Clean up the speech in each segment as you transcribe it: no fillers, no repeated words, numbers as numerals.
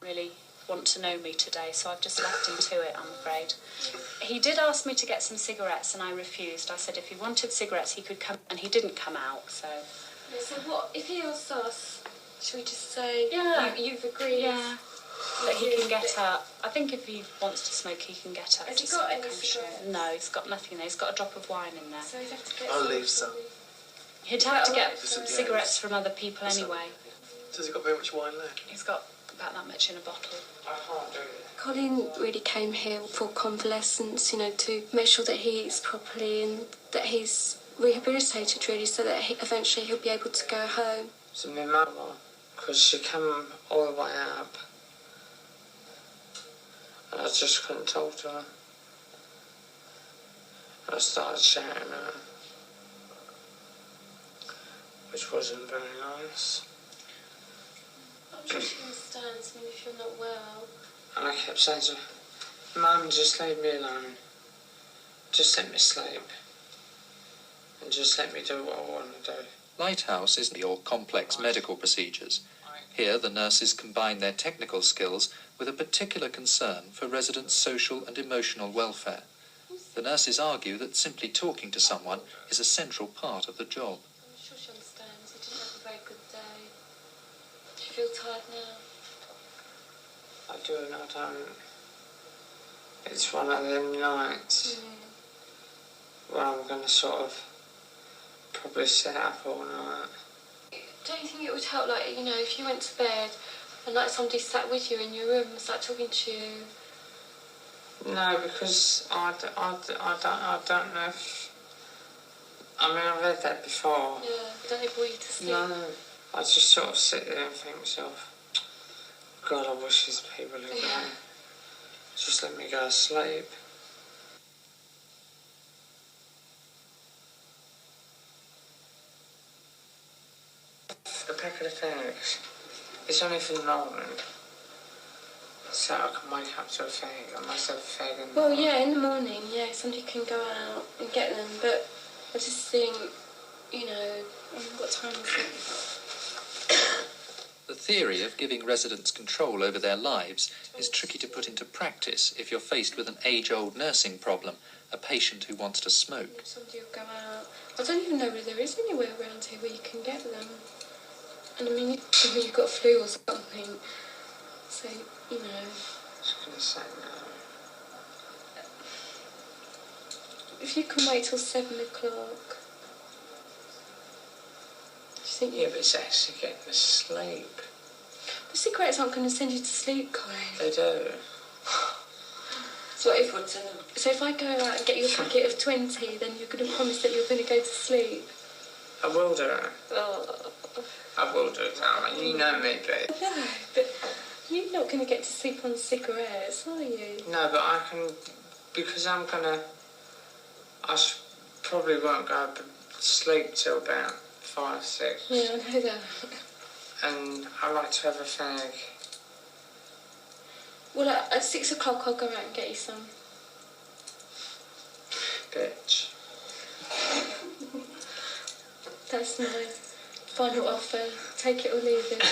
really want to know me today, so I've just left him to it, I'm afraid. He did ask me to get some cigarettes and I refused. I said if he wanted cigarettes he could come, and he didn't come out, so... Yeah, so what, if he asks us, should we just say, you've agreed? Yeah, that he can get up. I think if he wants to smoke he can get up. Has he got any cigarettes? No, he's got nothing there. He's got a drop of wine in there. So he'd have to get I'll leave some. He'd have to get cigarettes from other people anyway. Has he got very much wine left? He's got about that much in a bottle. I can't do it. Colin really came here for convalescence, you know, to make sure that he eats properly and that he's rehabilitated, really, so that eventually he'll be able to go home. So my mama, because she came all the way up, and I just couldn't talk to her. And I started shouting at her, which wasn't very nice. I'm sure she understands, I mean, if you're not well. And I kept saying to her, Mum, just leave me alone. Just let me sleep. And just let me do what I want to do. Lighthouse isn't your complex medical procedures. Here, the nurses combine their technical skills with a particular concern for residents' social and emotional welfare. The nurses argue that simply talking to someone is a central part of the job. I'm sure she understands. He didn't have a very good day. Do you feel tired now? I do and I don't. It's one of them nights where I'm going to sort of probably sit up all night. Don't you think it would help, like, you know, if you went to bed and, like, somebody sat with you in your room and started talking to you? No, because I don't know if... I mean, I've heard that before. Yeah, don't they bore you to sleep? No, I just sort of sit there and think to myself, God, I wish these people had gone. Just let me go to sleep. A packet of fags. It's only for the morning. So I can wake up to a fag. I must have a fag in the morning. Yeah, in the morning, yeah, somebody can go out and get them, but I just think, you know, what time is it? The theory of giving residents control over their lives is tricky to put into practice if you're faced with an age-old nursing problem, a patient who wants to smoke. Somebody will go out. I don't even know whether there is anywhere around here where you can get them. And I mean, you've got a flu or something, so, you know. I was going to say no. If you can wait till 7 o'clock. Yeah, but it's actually getting to sleep. The cigarettes aren't going to send you to sleep, Colin. They do. So if I go out and get you a packet of 20, then you're going to promise that you're going to go to sleep? I will do. Oh. I will do, darling. You know me, babe. No, but you're not going to get to sleep on cigarettes, are you? No, but I can... Because I'm going to... probably won't go to sleep till about 5, 6. Yeah, I know that. And I like to have a fag. Well, at 6 o'clock I'll go out and get you some. Bitch. That's my final offer. Take it or leave it.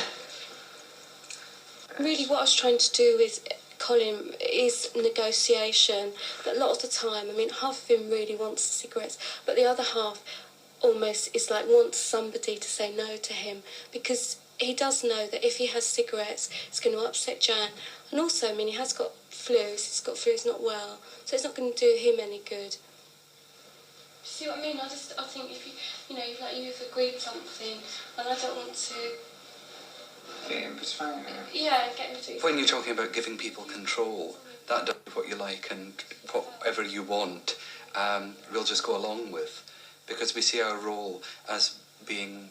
Really, what I was trying to do with Colin is negotiation. But a lot of the time, I mean, half of him really wants cigarettes, but the other half almost is like wants somebody to say no to him, because he does know that if he has cigarettes, it's going to upset Jan. And also, I mean, he has got flu. He's got flu. He's not well, so it's not going to do him any good. See what I mean? I think if you've agreed something, and I don't want to. Get in between. Yeah, get in between. When you're talking about giving people control, that does what you like and whatever you want, we'll just go along with, because we see our role as being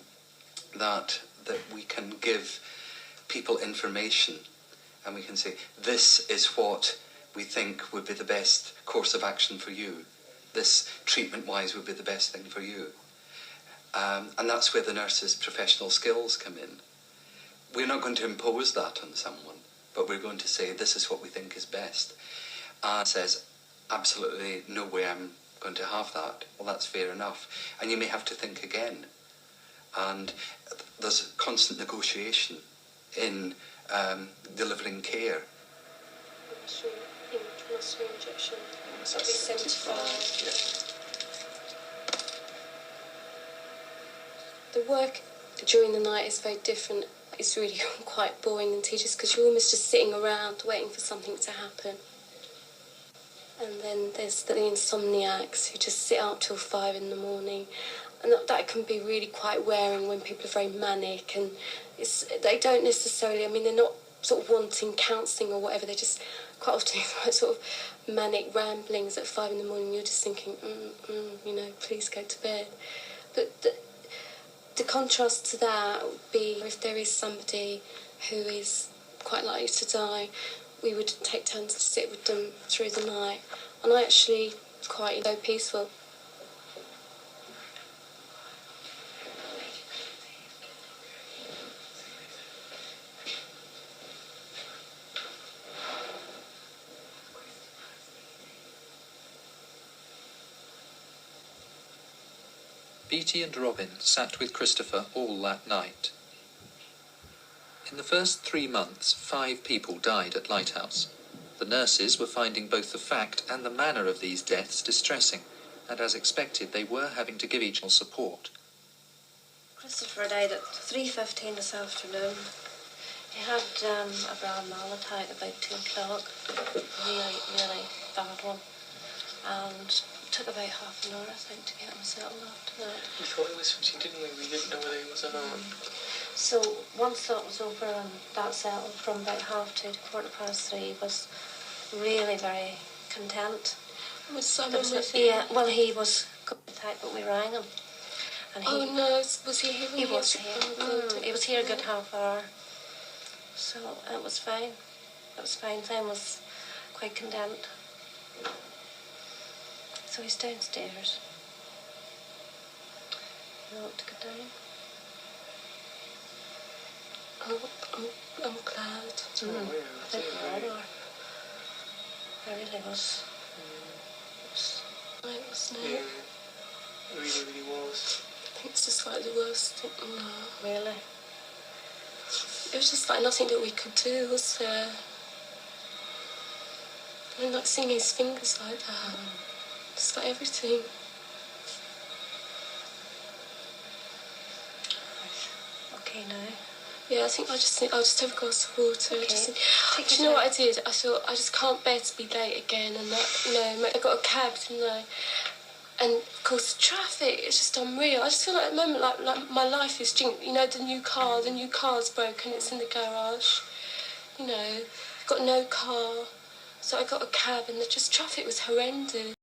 that we can give people information, and we can say, this is what we think would be the best course of action for you. This, treatment-wise, would be the best thing for you. And that's where the nurse's professional skills come in. We're not going to impose that on someone, but we're going to say, this is what we think is best. Says, absolutely no way I'm going to have that. Well, that's fair enough. And you may have to think again. And there's constant negotiation in delivering care. Muscle injection. So it'll be 75. The work during the night is very different. It's really quite boring and tedious because you're almost just sitting around waiting for something to happen. And then there's the insomniacs who just sit up till 5 in the morning. And that can be really quite wearing when people are very manic. And they don't necessarily, I mean, they're not sort of wanting counselling or whatever. They're just quite often sort of manic ramblings at 5 in the morning. You're just thinking, please go to bed. But the contrast to that would be if there is somebody who is quite likely to die, we would take turns to sit with them through the night. And I actually quite so peaceful. Beattie and Robin sat with Christopher all that night. In the first 3 months, 5 people died at Lighthouse. The nurses were finding both the fact and the manner of these deaths distressing, and as expected, they were having to give each other support. Christopher died at 3:15 this afternoon. He had a brown mal attack about 2 o'clock, really, really bad one, and it took about half an hour, I think, to get him settled after that. We thought it was 50, didn't we? We didn't know whether he was or not. So once that was over and that settled, from about 2:30 to 3:15, was really very content. Was Simon with you? Yeah, well, he was good attack, but we rang him. And was he here? He was here. He was here a good half hour. So it was fine. It was fine. Sam was quite content. So he's downstairs. You want to go down? I'm glad. I think we are. It really was. It wasn't Yeah, it? it really, really was. I think it's just like the worst thing. No. Really? It was just like nothing that we could do, was there? I mean, like seeing his fingers like that. Just like everything. Okay now. Yeah, I think I'll just have a glass of water. Okay. Do you know what I did? I thought I just can't bear to be late again, and that, I got a cab, didn't I? And of course, the traffic is just unreal. I just feel like at the moment, like my life is jinxed. You know, the new car's broken. It's in the garage. You know, I've got no car, so I got a cab, and the traffic was horrendous.